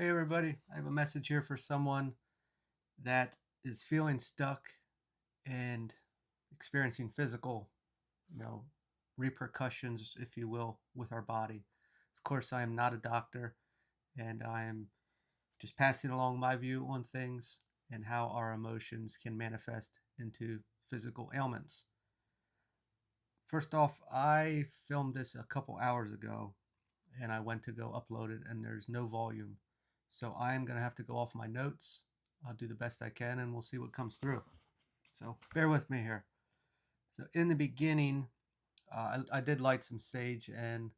Hey everybody, I have a message here for someone that is feeling stuck and experiencing physical, you know, repercussions, if you will, with our body. Of course, I am not a doctor and I am just passing along my view on things and how our emotions can manifest into physical ailments. First off, I filmed this a couple hours ago and I went to go upload it and there's no volume. So I am going to have to go off my notes. I'll do the best I can and we'll see what comes through. So bear with me here. So in the beginning, I did light some sage and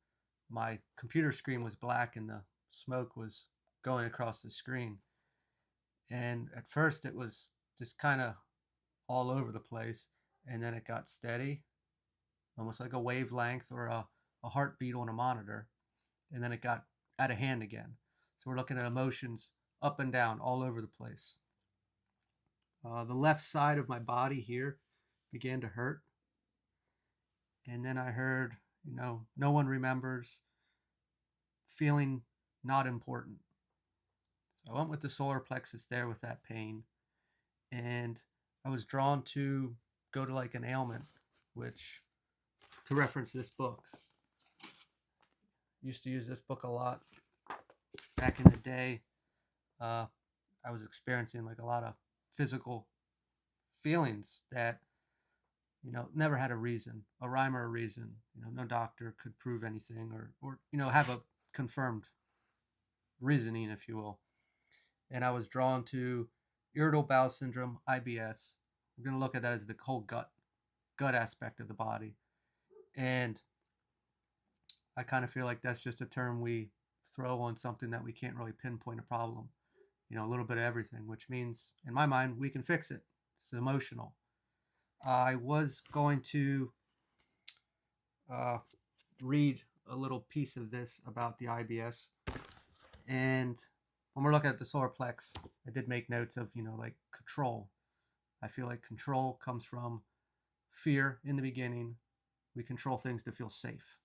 my computer screen was black and the smoke was going across the screen. And at first it was just kind of all over the place. And then it got steady, almost like a wavelength or a heartbeat on a monitor. And then it got out of hand again. So we're looking at emotions up and down all over the place. The left side of my body here began to hurt. And then I heard, no one remembers, feeling not important. So I went with the solar plexus there with that pain. And I was drawn to go to like an ailment, which, to reference this book, used to use this book a lot back in the day. Uh, I was experiencing like a lot of physical feelings that never had a reason, a rhyme or a reason. No doctor could prove anything or have a confirmed reasoning, if you will. And I was drawn to irritable bowel syndrome, IBS. We're going to look at that as the whole gut aspect of the body. And I kind of feel like that's just a term we throw on something that we can't really pinpoint a problem. A little bit of everything, which means, in my mind, we can fix it. It's emotional. I was going to uh, read a little piece of this about the IBS. And when we're looking at the solar plex, I did make notes of, like control. I feel like control comes from fear in the beginning. We control things to feel safe.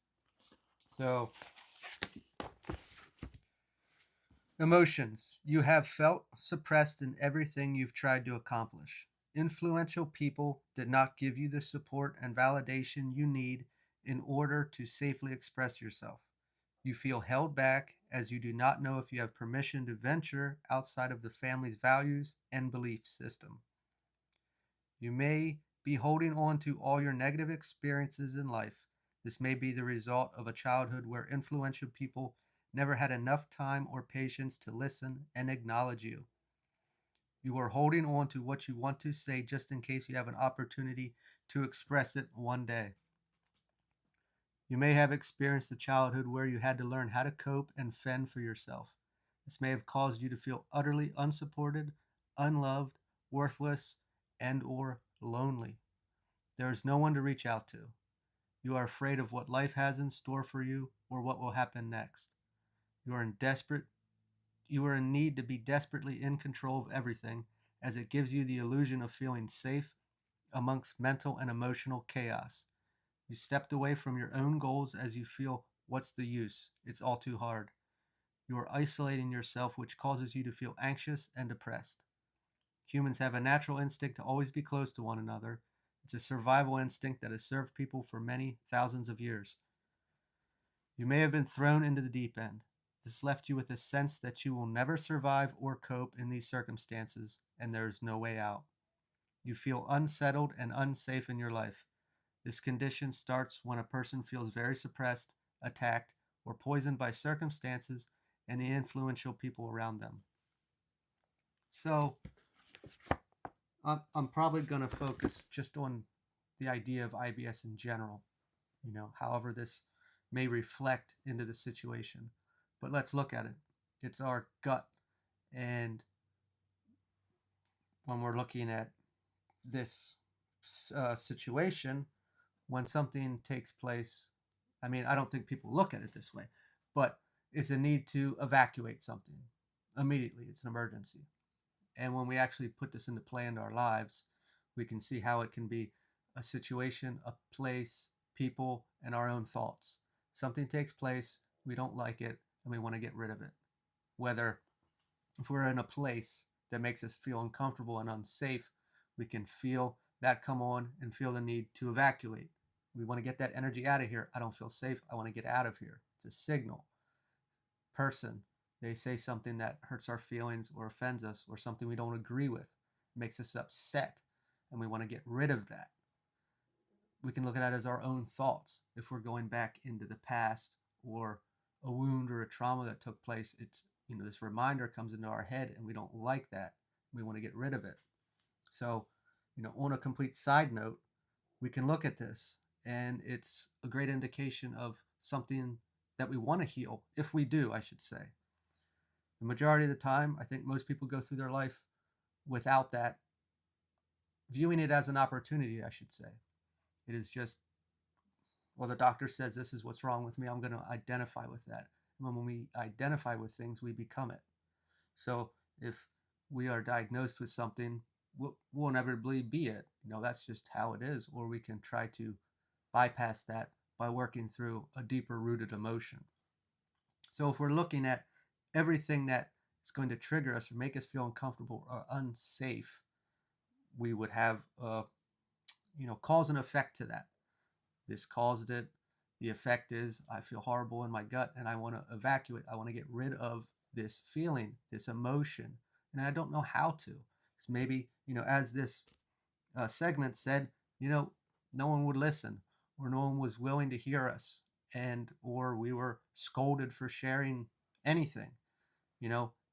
So, emotions. You have felt suppressed in everything you've tried to accomplish. Influential people did not give you the support and validation you need in order to safely express yourself. You feel held back as you do not know if you have permission to venture outside of the family's values and belief system. You may be holding on to all your negative experiences in life. This may be the result of a childhood where influential people never had enough time or patience to listen and acknowledge you. You are holding on to what you want to say just in case you have an opportunity to express it one day. You may have experienced a childhood where you had to learn how to cope and fend for yourself. This may have caused you to feel utterly unsupported, unloved, worthless, and or lonely. There is no one to reach out to. You are afraid of what life has in store for you or what will happen next. You are in desperate you are in need to be desperately in control of everything as it gives you the illusion of feeling safe amongst mental and emotional chaos. You stepped away from your own goals as you feel, what's the use? It's all too hard. You are isolating yourself, which causes you to feel anxious and depressed. Humans have a natural instinct to always be close to one another. It's a survival instinct that has served people for many thousands of years. You may have been thrown into the deep end. This left you with a sense that you will never survive or cope in these circumstances, and there is no way out. You feel unsettled and unsafe in your life. This condition starts when a person feels very suppressed, attacked, or poisoned by circumstances and the influential people around them. So, I'm probably going to focus just on the idea of IBS in general, however, this may reflect into the situation. But let's look at it. It's our gut. And when we're looking at this situation, when something takes place, I mean, I don't think people look at it this way, but it's a need to evacuate something immediately. It's an emergency. And when we actually put this into play into our lives, we can see how it can be a situation, a place, people, and our own thoughts. Something takes place, we don't like it, and we want to get rid of it. Whether If we're in a place that makes us feel uncomfortable and unsafe, we can feel that come on and feel the need to evacuate. We want to get that energy out of here. I don't feel safe. I want to get out of here. It's a signal. Person, they say something that hurts our feelings or offends us or something we don't agree with, makes us upset, and we want to get rid of that. We can look at that as our own thoughts. If we're going back into the past or a wound or a trauma that took place, it's, this reminder comes into our head and we don't like that. We want to get rid of it. So, on a complete side note, we can look at this and it's a great indication of something that we want to heal. If we do, I should say. The majority of the time, I think most people go through their life without that, viewing it as an opportunity, I should say. It is just, well, the doctor says this is what's wrong with me. I'm going to identify with that. And when we identify with things, we become it. So if we are diagnosed with something, we'll inevitably be it. That's just how it is. Or we can try to bypass that by working through a deeper rooted emotion. So if we're looking at everything that is going to trigger us or make us feel uncomfortable or unsafe, we would have cause and effect to that. This caused it. The effect is I feel horrible in my gut and I want to evacuate. I want to get rid of this feeling, this emotion, and I don't know how to. So maybe, as this segment said, no one would listen, or no one was willing to hear us, or we were scolded for sharing anything.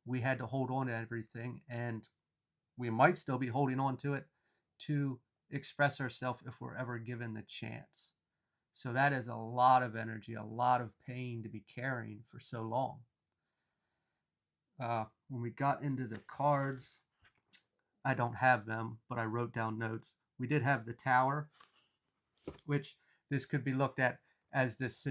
We had to hold on to everything, and we might still be holding on to it to express ourselves if we're ever given the chance. So that is a lot of energy, a lot of pain to be carrying for so long. When we got into the cards, I don't have them, but I wrote down notes. We did have the Tower, which this could be looked at as this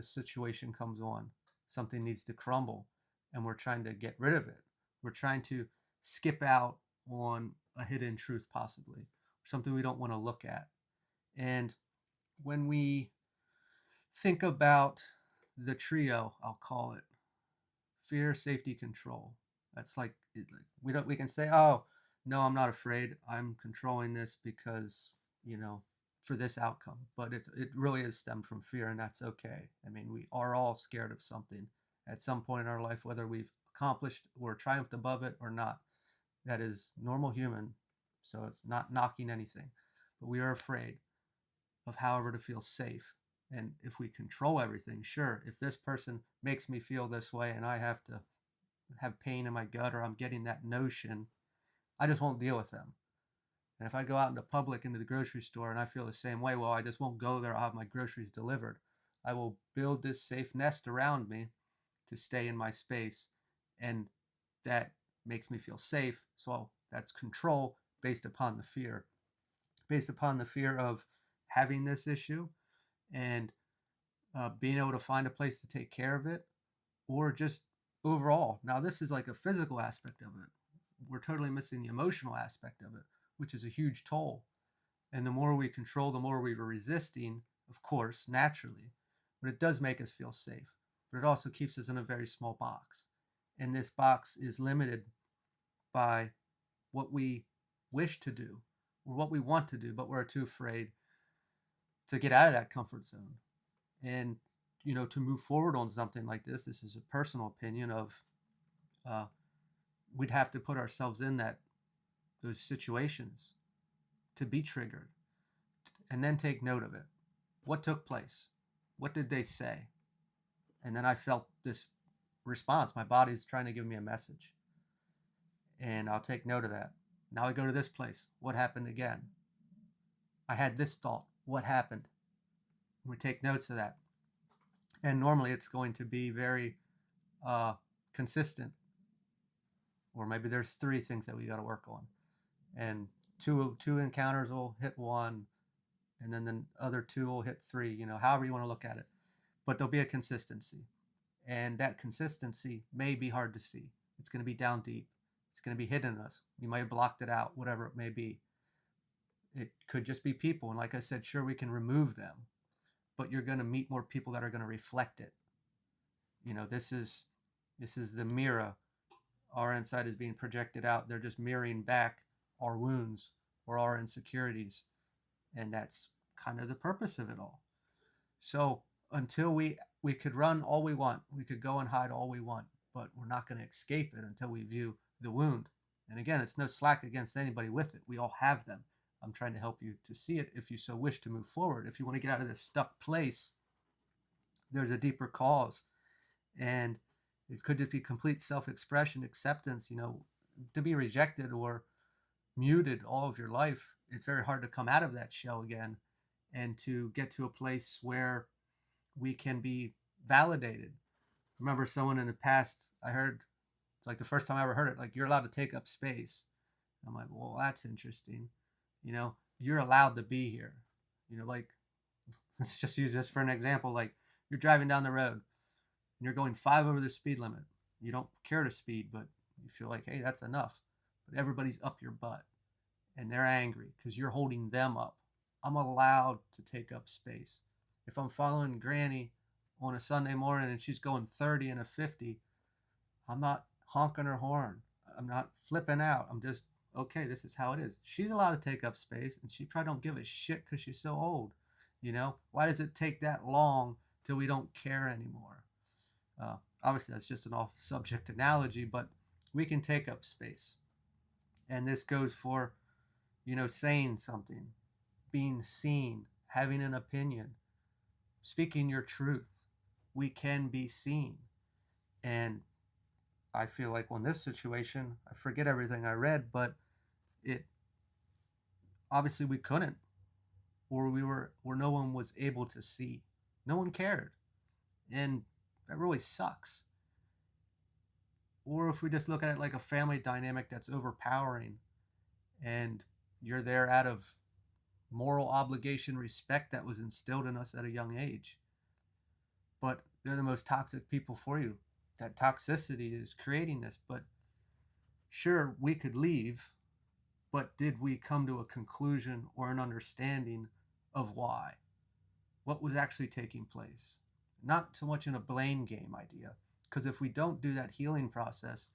situation comes on. Something needs to crumble, and we're trying to get rid of it. We're trying to skip out on a hidden truth, possibly, something we don't want to look at. And when we think about the trio, I'll call it fear, safety, control. That's like we can say, oh no, I'm not afraid. I'm controlling this because for this outcome. But it really is stemmed from fear, and that's okay. I mean, we are all scared of something at some point in our life, whether we've accomplished or triumphed above it or not. That is normal human. So it's not knocking anything, but we are afraid of however to feel safe. And if we control everything, sure, if this person makes me feel this way and I have to have pain in my gut or I'm getting that notion, I just won't deal with them. And if I go out into public, into the grocery store, and I feel the same way, well, I just won't go there. I'll have my groceries delivered. I will build this safe nest around me to stay in my space. And that makes me feel safe. So that's control based upon the fear. Based upon the fear of having this issue and being able to find a place to take care of it, or just overall. Now, this is like a physical aspect of it. We're totally missing the emotional aspect of it, which is a huge toll. And the more we control, the more we're resisting, of course, naturally. But it does make us feel safe. But it also keeps us in a very small box. And this box is limited by what we wish to do or what we want to do, but we're too afraid to get out of that comfort zone. And, to move forward on something like this is a personal opinion of we'd have to put ourselves in those situations to be triggered and then take note of it. What took place? What did they say? And then I felt this response. My body's trying to give me a message. And I'll take note of that. Now I go to this place. What happened again? I had this thought. What happened? We take notes of that. And normally it's going to be very consistent. Or maybe there's 3 things that we got to work on. And two encounters will hit 1, and then the other 2 will hit 3, however you want to look at it. But there'll be a consistency. And that consistency may be hard to see. It's going to be down deep. It's going to be hidden in us. We might have blocked it out, whatever it may be. It could just be people. And like I said, sure, we can remove them, but you're going to meet more people that are going to reflect it. This is the mirror our inside is being projected out. They're just mirroring back our wounds or our insecurities. And that's kind of the purpose of it all. So until we could run all we want, we could go and hide all we want, but we're not going to escape it until we view the wound. And again, it's no slack against anybody with it. We all have them. I'm trying to help you to see it if you so wish to move forward. If you want to get out of this stuck place, there's a deeper cause. And it could just be complete self-expression, acceptance, to be rejected or muted all of your life. It's very hard to come out of that shell again and to get to a place where we can be validated. I remember someone in the past, I heard, it's like the first time I ever heard it, like, you're allowed to take up space. I'm like, well, that's interesting. You're allowed to be here. Like, let's just use this for an example. Like, you're driving down the road and you're going 5 over the speed limit. You don't care to speed, but you feel like, hey, that's enough. But everybody's up your butt and they're angry because you're holding them up. I'm allowed to take up space. If I'm following Granny on a Sunday morning and she's going 30 and a 50, I'm not honking her horn. I'm not flipping out. I'm just, okay, this is how it is. She's allowed to take up space and she probably don't give a shit because she's so old. Why does it take that long till we don't care anymore? Obviously, that's just an off subject analogy, but we can take up space. And this goes for, saying something, being seen, having an opinion, speaking your truth. We can be seen. And I feel like on this situation, I forget everything I read, but it obviously we couldn't, or no one was able to see. No one cared. And that really sucks. Or if we just look at it like a family dynamic that's overpowering and you're there out of moral obligation, respect that was instilled in us at a young age. But they're the most toxic people for you. That toxicity is creating this. But sure, we could leave, but did we come to a conclusion or an understanding of why? What was actually taking place? Not so much in a blame game idea, because if we don't do that healing process,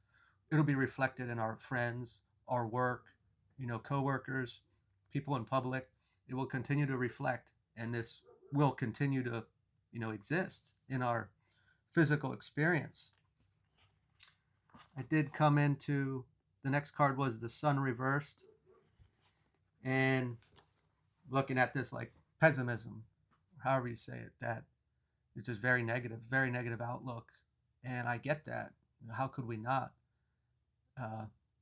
it'll be reflected in our friends, our work, coworkers, people in public. It will continue to reflect, and this will continue to, exist in our physical experience. I did come into the next card was the Sun reversed, and looking at this like pessimism, however you say it, that it's just very negative outlook, and I get that. How could we not?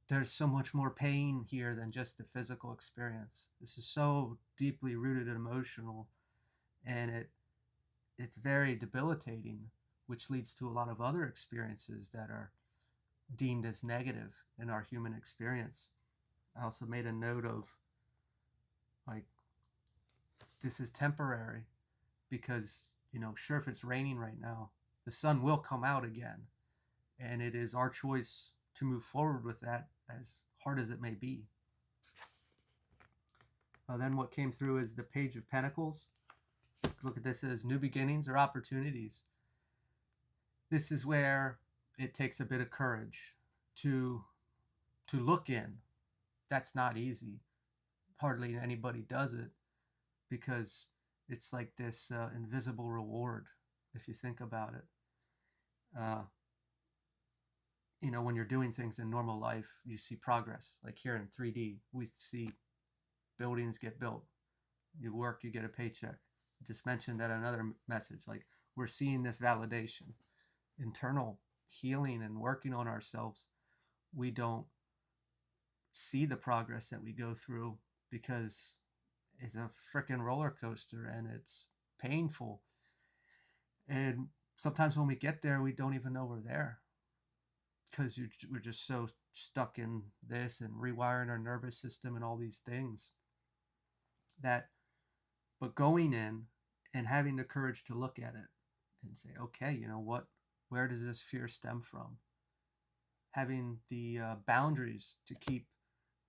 There's so much more pain here than just the physical experience. This is so deeply rooted and emotional, and it's very debilitating, which leads to a lot of other experiences that are deemed as negative in our human experience. I also made a note of, like, this is temporary because, sure, if it's raining right now, the sun will come out again. And it is our choice to move forward with that, as hard as it may be. Then what came through is the Page of Pentacles. Look at this as new beginnings or opportunities. This is where it takes a bit of courage to look in. That's not easy. Hardly anybody does it because it's like this invisible reward, if you think about it. When you're doing things in normal life, you see progress. Like here in 3D, we see buildings get built. You work, you get a paycheck. I just mentioned that another message. Like, we're seeing this validation, internal healing and working on ourselves. We don't see the progress that we go through because it's a freaking roller coaster and it's painful. And sometimes when we get there, we don't even know we're there because we're just so stuck in this and rewiring our nervous system and all these things but going in and having the courage to look at it and say, okay, where does this fear stem from? Having the boundaries to keep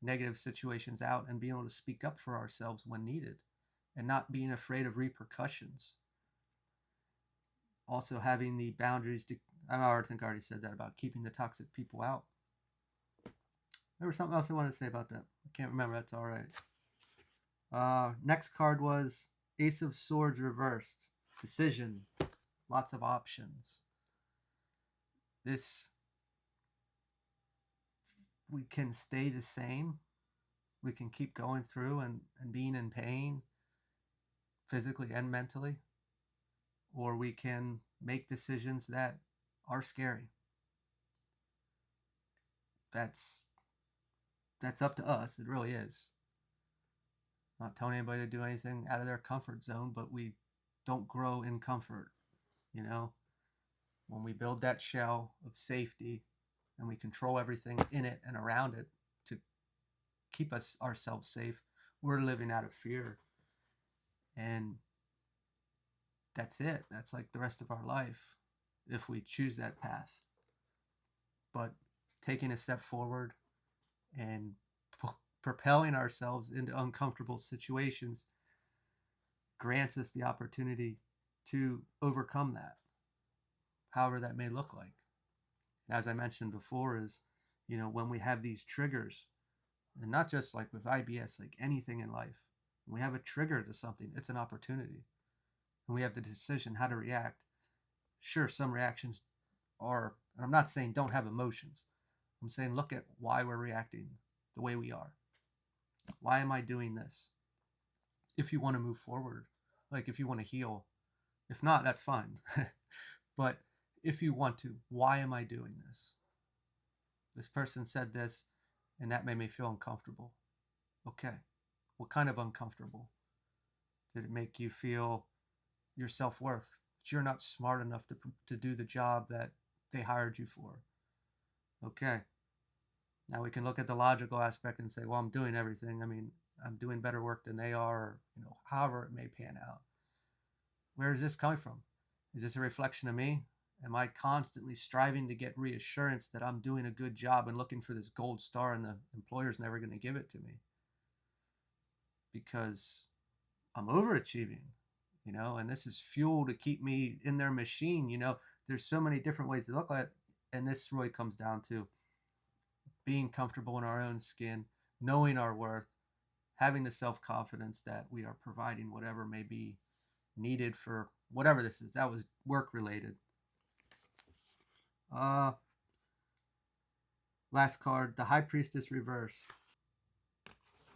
negative situations out and being able to speak up for ourselves when needed and not being afraid of repercussions. Also having the boundaries to, I think I already said that about keeping the toxic people out. There was something else I wanted to say about that. I can't remember. That's all right. Next card was Ace of Swords reversed. Decision. Lots of options. This, we can stay the same. We can keep going through and being in pain, physically and mentally. Or we can make decisions that are scary. That's that's up to us. It really is. I'm not telling anybody to do anything out of their comfort zone, but we don't grow in comfort. You know, when we build that shell of safety and we control everything in it and around it to keep us ourselves safe, we're living out of fear. And that's it. That's like the rest of our life if we choose that path. But taking a step forward and propelling ourselves into uncomfortable situations grants us the opportunity to overcome that, however that may look like. As I mentioned before, is, when we have these triggers, and not just like with IBS, like anything in life, when we have a trigger to something, it's an opportunity. And we have the decision how to react. Sure, some reactions are, and I'm not saying don't have emotions. I'm saying look at why we're reacting the way we are. Why am I doing this? If you want to move forward, like if you want to heal. If not, that's fine. But if you want to, why am I doing this? This person said this, and that made me feel uncomfortable. Okay. What kind of uncomfortable? Did it make you feel your self worth? That you're not smart enough to do the job that they hired you for? Okay. Now we can look at the logical aspect and say, well, I'm doing everything. I mean, I'm doing better work than they are, or, however it may pan out. Where is this coming from? Is this a reflection of me? Am I constantly striving to get reassurance that I'm doing a good job and looking for this gold star and the employer's never going to give it to me? Because I'm overachieving, and this is fuel to keep me in their machine. There's so many different ways to look at it. And this really comes down to being comfortable in our own skin, knowing our worth, having the self-confidence that we are providing whatever may be needed for whatever this is. That was work related. Uh, Last card, the High Priestess reverse.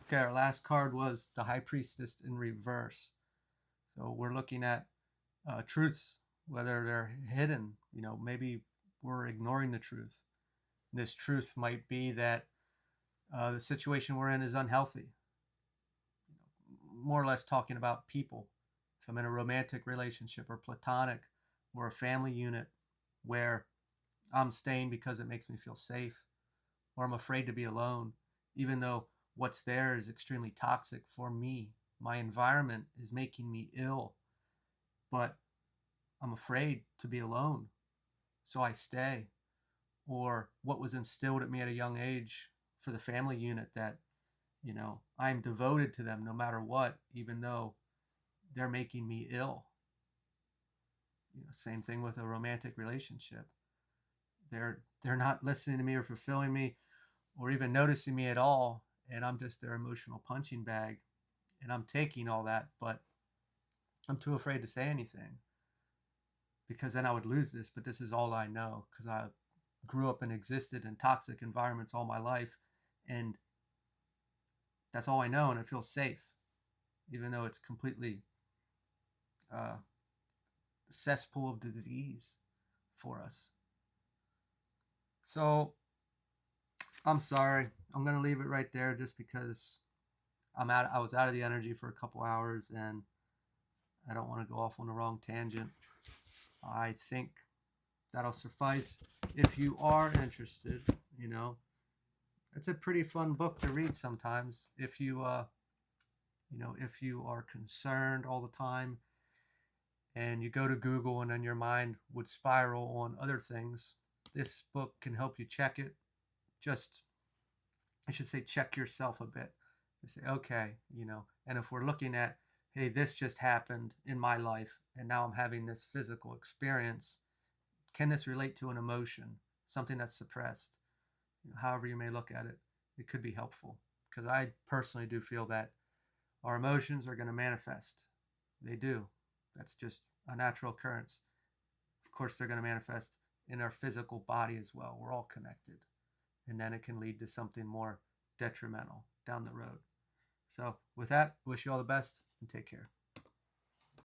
Okay, our last card was the High Priestess in reverse. So we're looking at truths, whether they're hidden. Maybe we're ignoring the truth. This truth might be that the situation we're in is unhealthy. More or less talking about people. If I'm in a romantic relationship or platonic or a family unit where I'm staying because it makes me feel safe, or I'm afraid to be alone, even though what's there is extremely toxic for me. My environment is making me ill, but I'm afraid to be alone, so I stay. Or what was instilled at me at a young age for the family unit that, I'm devoted to them no matter what, even though they're making me ill. Same thing with a romantic relationship. They're not listening to me or fulfilling me or even noticing me at all, and I'm just their emotional punching bag, and I'm taking all that, but I'm too afraid to say anything because then I would lose this. But this is all I know because I grew up and existed in toxic environments all my life, and that's all I know, and it feels safe, even though it's completely uh, cesspool of disease for us. So I'm sorry. I'm gonna leave it right there just because I was out of the energy for a couple hours, and I don't want to go off on the wrong tangent. I think that'll suffice. If you are interested, it's a pretty fun book to read sometimes. If you are concerned all the time and you go to Google and then your mind would spiral on other things, this book can help you check it. Just, I should say, check yourself a bit. You say, okay, and if we're looking at, hey, this just happened in my life and now I'm having this physical experience, can this relate to an emotion, something that's suppressed? However you may look at it. it could be helpful, because I personally do feel that our emotions are going to manifest. They do. That's just a natural occurrence. Of course, they're going to manifest in our physical body as well. We're all connected. And then it can lead to something more detrimental down the road. So, with that, wish you all the best and take care.